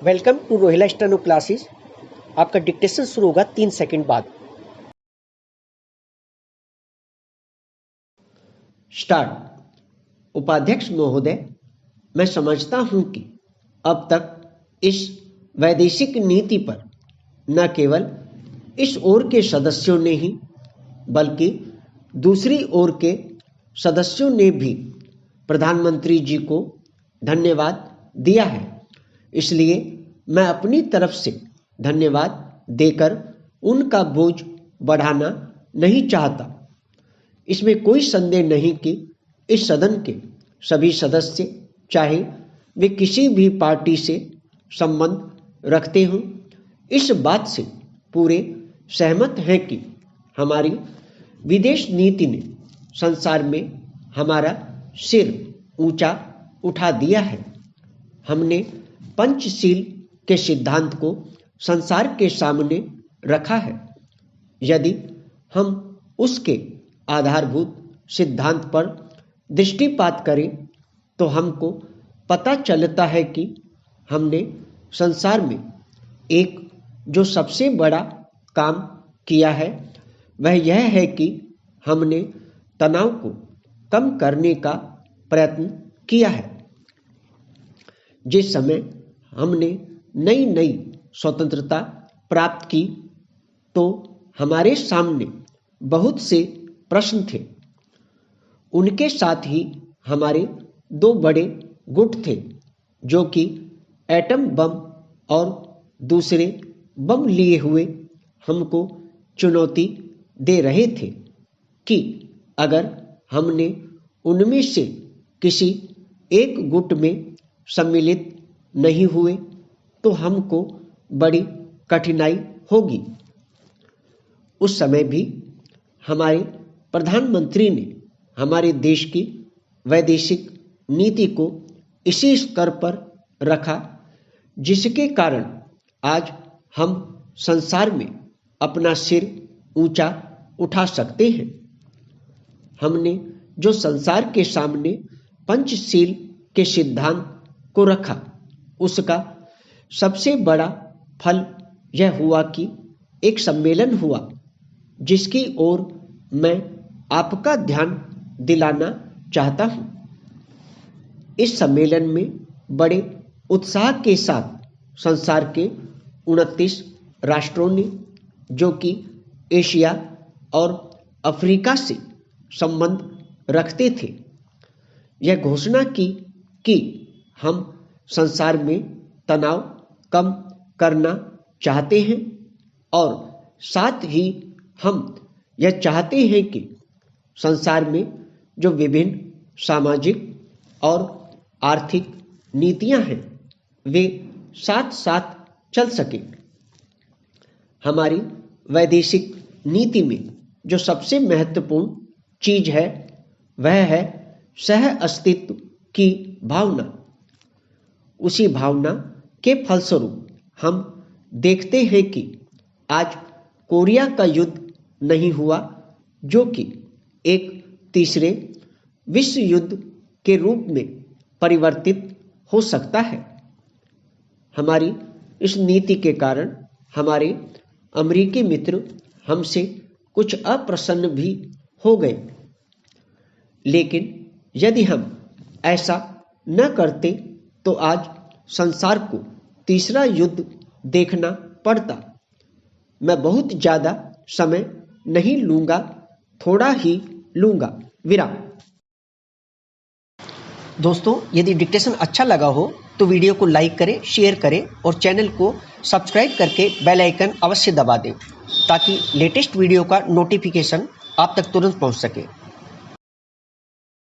Welcome to Rohila steno classes. आपका dictation शुरू होगा 3 सेकंड बाद। स्टार्ट। उपाध्यक्ष महोदय, मैं समझता हूं कि अब तक इस वैदेशिक नीति पर न केवल इस ओर के सदस्यों ने ही बल्कि दूसरी ओर के सदस्यों ने भी प्रधानमंत्री जी को धन्यवाद दिया है। इसलिए मैं अपनी तरफ से धन्यवाद देकर उनका बोझ बढ़ाना नहीं चाहता। इसमें कोई संदेह नहीं कि इस सदन के सभी सदस्य, चाहे वे किसी भी पार्टी से संबंध रखते हों, इस बात से पूरे सहमत हैं कि हमारी विदेश नीति ने संसार में हमारा सिर ऊंचा उठा दिया है। हमने पंचशील के सिद्धांत को संसार के सामने रखा है। यदि हम उसके आधारभूत सिद्धांत पर दृष्टिपात करें तो हमको पता चलता है कि हमने संसार में एक जो सबसे बड़ा काम किया है वह यह है कि हमने तनाव को कम करने का प्रयत्न किया है। जिस समय हमने नई नई स्वतंत्रता प्राप्त की तो हमारे सामने बहुत से प्रश्न थे। उनके साथ ही हमारे दो बड़े गुट थे जो कि एटम बम और दूसरे बम लिए हुए हमको चुनौती दे रहे थे कि अगर हमने उनमें से किसी एक गुट में सम्मिलित नहीं हुए तो हमको बड़ी कठिनाई होगी। उस समय भी हमारे प्रधानमंत्री ने हमारे देश की वैदेशिक नीति को इसी स्तर पर रखा जिसके कारण आज हम संसार में अपना सिर ऊंचा उठा सकते हैं। हमने जो संसार के सामने पंचशील के सिद्धांत को रखा उसका सबसे बड़ा फल यह हुआ कि एक सम्मेलन हुआ जिसकी ओर मैं आपका ध्यान दिलाना चाहता हूं। इस सम्मेलन में बड़े उत्साह के साथ संसार के 29 राष्ट्रों ने, जो कि एशिया और अफ्रीका से संबंध रखते थे, यह घोषणा की कि हम संसार में तनाव कम करना चाहते हैं और साथ ही हम यह चाहते हैं कि संसार में जो विभिन्न सामाजिक और आर्थिक नीतियां हैं वे साथ साथ चल सकें। हमारी वैदेशिक नीति में जो सबसे महत्वपूर्ण चीज है वह है सह अस्तित्व की भावना। उसी भावना के फलस्वरूप हम देखते हैं कि आज कोरिया का युद्ध नहीं हुआ जो कि एक तीसरे विश्व युद्ध के रूप में परिवर्तित हो सकता है। हमारी इस नीति के कारण हमारे अमेरिकी मित्र हमसे कुछ अप्रसन्न भी हो गए, लेकिन यदि हम ऐसा न करते तो आज संसार को तीसरा युद्ध देखना पड़ता। मैं बहुत ज्यादा समय नहीं लूंगा, थोड़ा ही लूंगा। विराम। दोस्तों, यदि डिक्टेशन अच्छा लगा हो तो वीडियो को लाइक करें, शेयर करें और चैनल को सब्सक्राइब करके बेल आइकन अवश्य दबा दें ताकि लेटेस्ट वीडियो का नोटिफिकेशन आप तक तुरंत पहुंच सके।